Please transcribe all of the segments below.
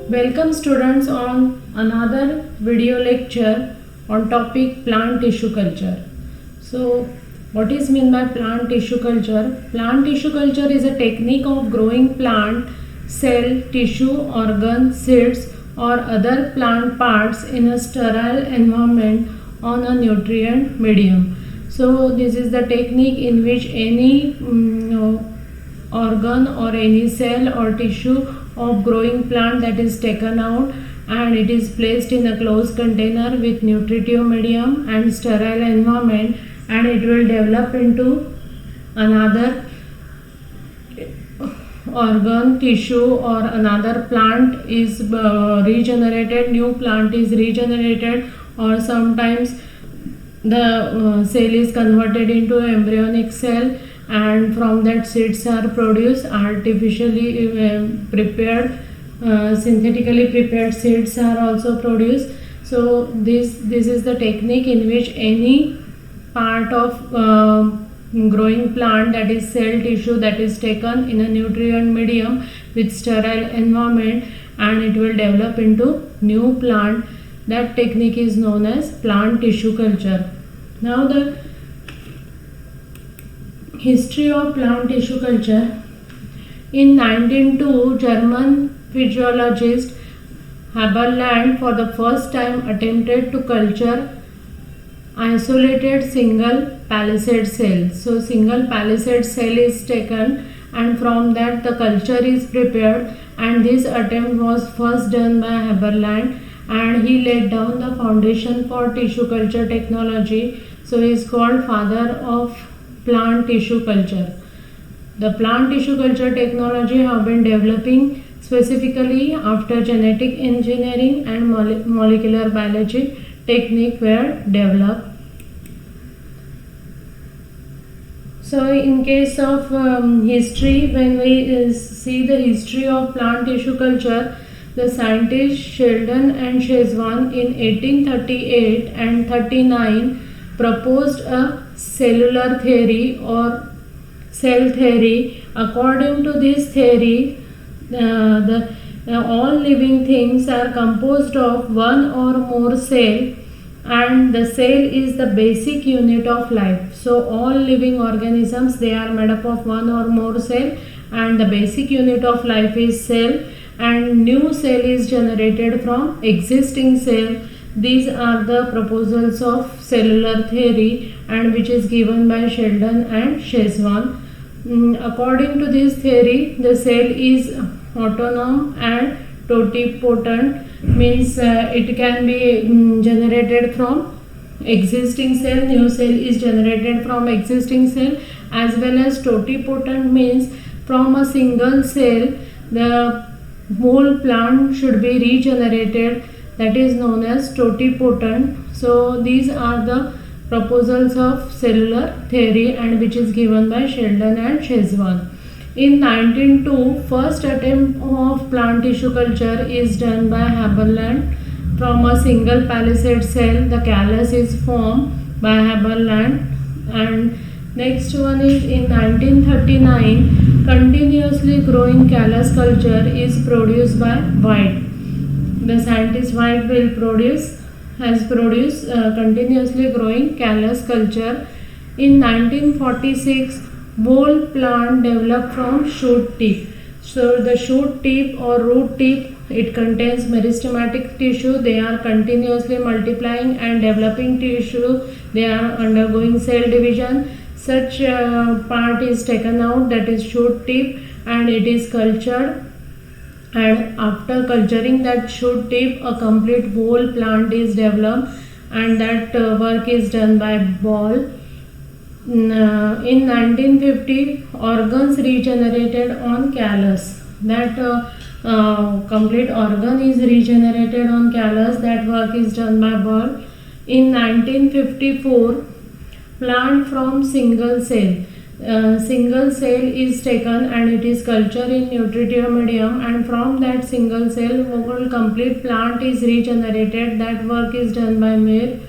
Welcome students on another video lecture on topic plant tissue culture. So what is mean by plant tissue culture? Plant tissue culture is a technique of growing plant, cell, tissue, organ, seeds or other plant parts in a sterile environment on a nutrient medium. So this is the technique in which any organ or any cell or tissue of growing plant that is taken out and it is placed in a closed container with nutritive medium and sterile environment, and it will develop into another organ, tissue or another plant is regenerated, new plant is regenerated, or sometimes the cell is converted into embryonic cell, and from that seeds are produced, artificially prepared, synthetically prepared seeds are also produced. So this is the technique in which any part of growing plant, that is cell tissue, that is taken in a nutrient medium with sterile environment and it will develop into new plant. That technique is known as plant tissue culture. Now the history of plant tissue culture. In 1902, German physiologist Haberland for the first time attempted to culture isolated single palisade cell. So single palisade cell is taken and from that the culture is prepared, and this attempt was first done by Haberland and he laid down the foundation for tissue culture technology. So he is called father of plant tissue culture. The plant tissue culture technology have been developing specifically after genetic engineering and molecular biology technique were developed. So in case of history, when we see the history of plant tissue culture, the scientists Sheldon and Shezwan in 1838 and 39 proposed a cellular theory or cell theory. According to this theory, all living things are composed of one or more cell, and the cell is the basic unit of life. So all living organisms, they are made up of one or more cell, and the basic unit of life is cell, and new cell is generated from existing cell. These are the proposals of cellular theory, and which is given by Sheldon and Shezwan. According to this theory, the cell is autonomous and totipotent, means it can be generated from existing cell, new cell is generated from existing cell, as well as totipotent means from a single cell the whole plant should be regenerated, that is known as totipotent. So these are the proposals of cellular theory and which is given by Sheldon and Shezwan. In 1902, first attempt of plant tissue culture is done by Haberland. From a single palisade cell, the callus is formed by Haberland. And next one is in 1939, continuously growing callus culture is produced by White. The scientist White has produced continuously growing callus culture. In 1946, whole plant developed from shoot tip. So the shoot tip or root tip, it contains meristematic tissue. They are continuously multiplying and developing tissue. They are undergoing cell division. Such part is taken out, that is shoot tip, and it is cultured. And after culturing that shoot tip, a complete whole plant is developed, and that work is done by Ball. In 1950, organs regenerated on callus. That complete organ is regenerated on callus. That work is done by Ball. In 1954, plant from single cell. Single cell is taken and it is cultured in nutritive medium, and from that single cell whole complete plant is regenerated. That work is done by Mir.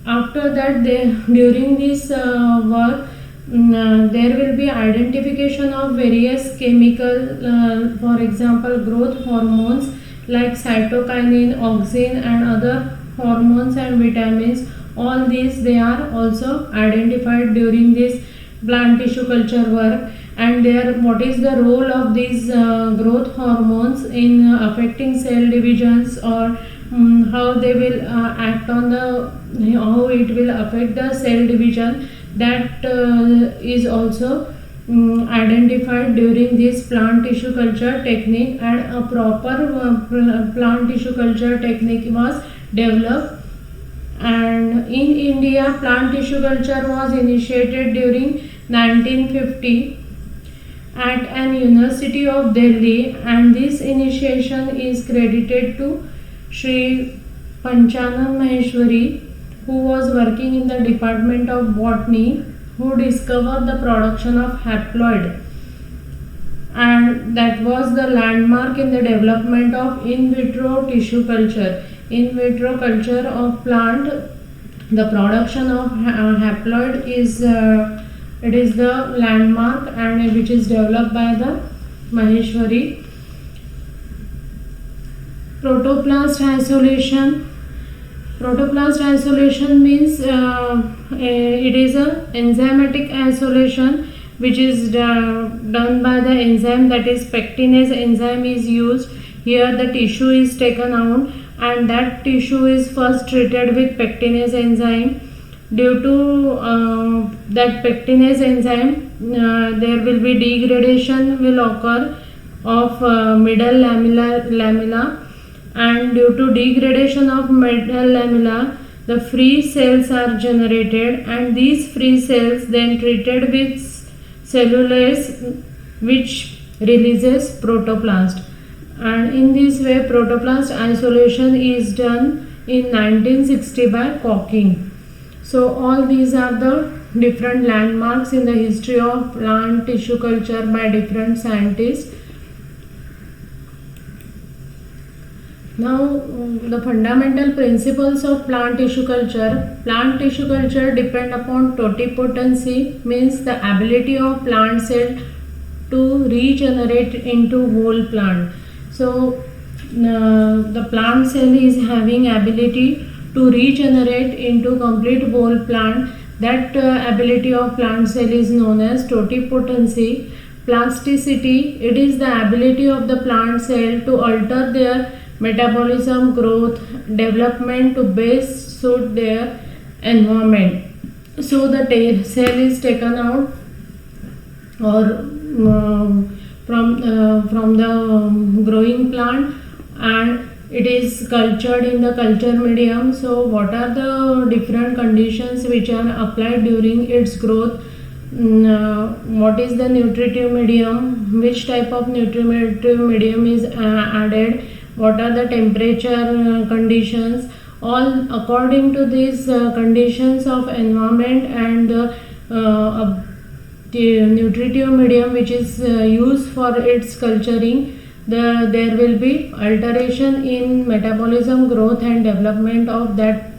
After that, during this work, there will be identification of various chemical, for example growth hormones like cytokinin, auxin and other hormones and vitamins. All these they are also identified during this plant tissue culture work. And there, what is the role of these growth hormones in affecting cell divisions, or how they will act on the, how it will affect the cell division, that is also identified during this plant tissue culture technique. And a proper plant tissue culture technique was developed. And in India, plant tissue culture was initiated during 1950 at an University of Delhi, and this initiation is credited to Sri Panchanam Maheshwari, who was working in the Department of Botany, who discovered the production of haploid, and that was the landmark in the development of in vitro tissue culture. In vitro culture of plant, the production of haploid is it is the landmark, and which is developed by the Maheshwari. Protoplast isolation. Protoplast isolation means it is a enzymatic isolation which is done by the enzyme, that is pectinase enzyme is used. Here the tissue is taken out, and that tissue is first treated with pectinase enzyme. Due to that pectinase enzyme, there will be degradation will occur of middle lamella, and due to degradation of middle lamella, the free cells are generated, and these free cells then treated with cellulase which releases protoplast. And in this way protoplast isolation is done in 1960 by Cocking. So all these are the different landmarks in the history of plant tissue culture by different scientists. Now the fundamental principles of plant tissue culture. Plant tissue culture depend upon totipotency, means the ability of plant cell to regenerate into whole plant. So the plant cell is having ability to regenerate into complete whole plant. That ability of plant cell is known as totipotency. Plasticity, it is the ability of the plant cell to alter their metabolism, growth, development to best suit their environment. So the cell is taken out or from the growing plant, and it is cultured in the culture medium. So what are the different conditions which are applied during its growth? What is the nutritive medium? Which type of nutritive medium is added? What are the temperature conditions? All according to these conditions of environment and the nutritive medium which is used for its culturing, there will be alteration in metabolism, growth and development of that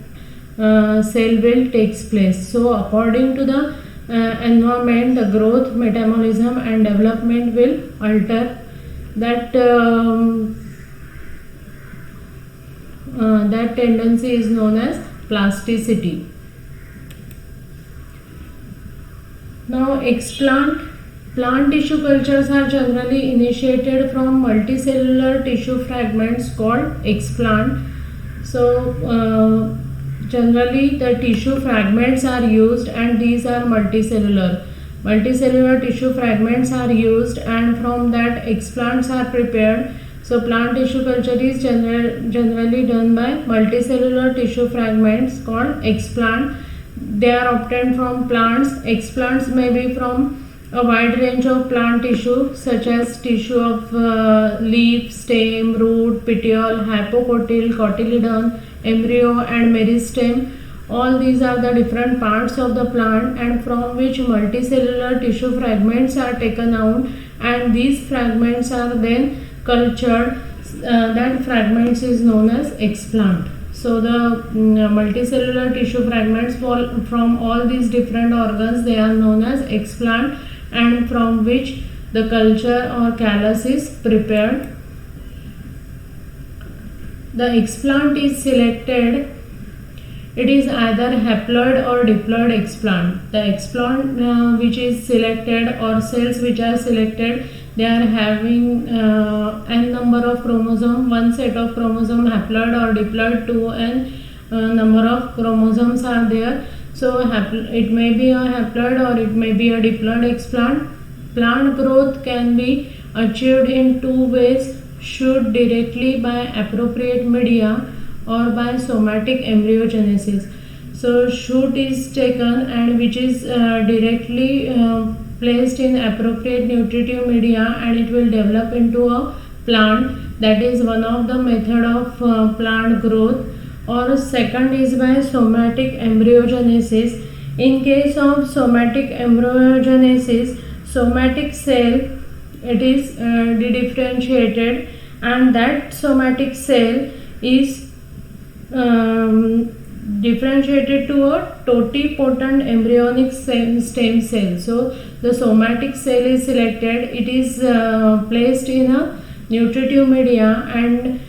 cell will takes place. So according to the environment, the growth, metabolism and development will alter. That tendency is known as plasticity. Now plant tissue cultures are generally initiated from multicellular tissue fragments called explant. So generally the tissue fragments are used, and these are multicellular. Multicellular tissue fragments are used, and from that explants are prepared. So plant tissue culture is generally done by multicellular tissue fragments called explant. They are obtained from plants. Explants may be from a wide range of plant tissue, such as tissue of leaf, stem, root, petiole, hypocotyl, cotyledon, embryo and meristem. All these are the different parts of the plant, and from which multicellular tissue fragments are taken out, and these fragments are then cultured. That fragments is known as explant. So the multicellular tissue fragments from all these different organs, they are known as explant, and from which the culture or callus is prepared. The explant is selected. It is either haploid or diploid explant. The explant which is selected, or cells which are selected, they are having n number of chromosome, one set of chromosome haploid or diploid, 2n number of chromosomes are there. So it may be a haploid or it may be a diploid explant. Plant growth can be achieved in two ways: shoot directly by appropriate media or by somatic embryogenesis. So shoot is taken and which is directly placed in appropriate nutritive media, and it will develop into a plant. That is one of the method of plant growth. Or second is by somatic embryogenesis. In case of somatic embryogenesis, somatic cell, it is dedifferentiated, and that somatic cell is differentiated to a totipotent embryonic stem cell. So the somatic cell is selected, it is placed in a nutritive media, and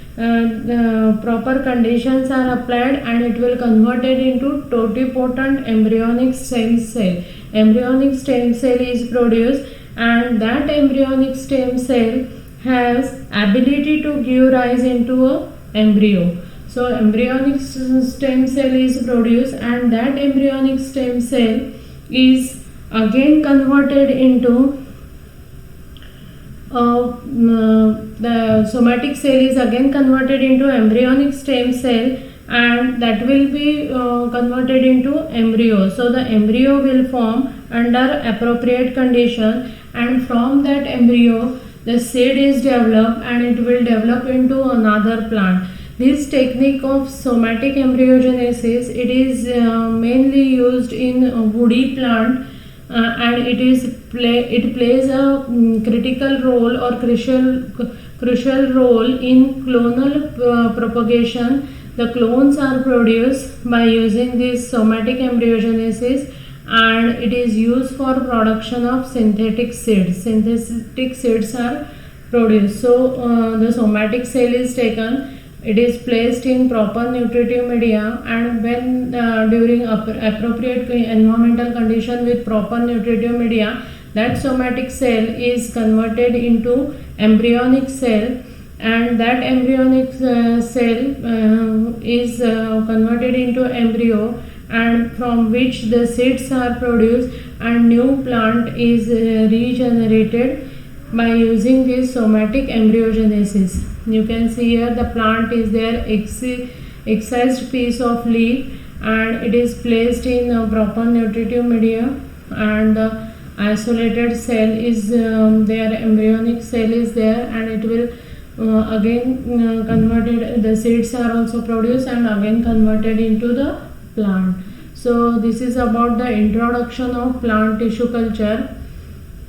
proper conditions are applied, and it will converted into totipotent embryonic stem cell. Embryonic stem cell is produced, and that embryonic stem cell has ability to give rise into a embryo. So embryonic stem cell is produced, and that embryonic stem cell is again converted into the somatic cell is again converted into embryonic stem cell, and that will be converted into embryo. So the embryo will form under appropriate condition, and from that embryo the seed is developed, and it will develop into another plant. This technique of somatic embryogenesis, it is mainly used in woody plant, and it plays a critical role or crucial role in clonal propagation. The clones are produced by using this somatic embryogenesis, and it is used for production of synthetic seeds. Synthetic seeds are produced. So the somatic cell is taken, it is placed in proper nutritive media, and when during appropriate environmental condition with proper nutritive media, that somatic cell is converted into embryonic cell, and that embryonic cell is converted into embryo, and from which the seeds are produced, and new plant is regenerated by using this somatic embryogenesis. You can see here the plant is there, excised piece of leaf, and it is placed in proper nutritive media, and the isolated cell is there, embryonic cell is there, and it will again converted, the seeds are also produced and again converted into the plant. So this is about the introduction of plant tissue culture.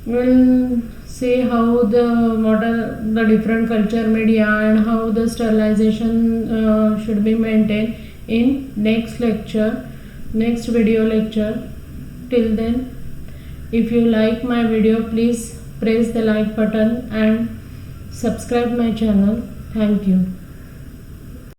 We'll see how what are the different culture media and how the sterilization should be maintained in next video lecture. Till then, if you like my video, please press the like button and subscribe my channel. Thank you.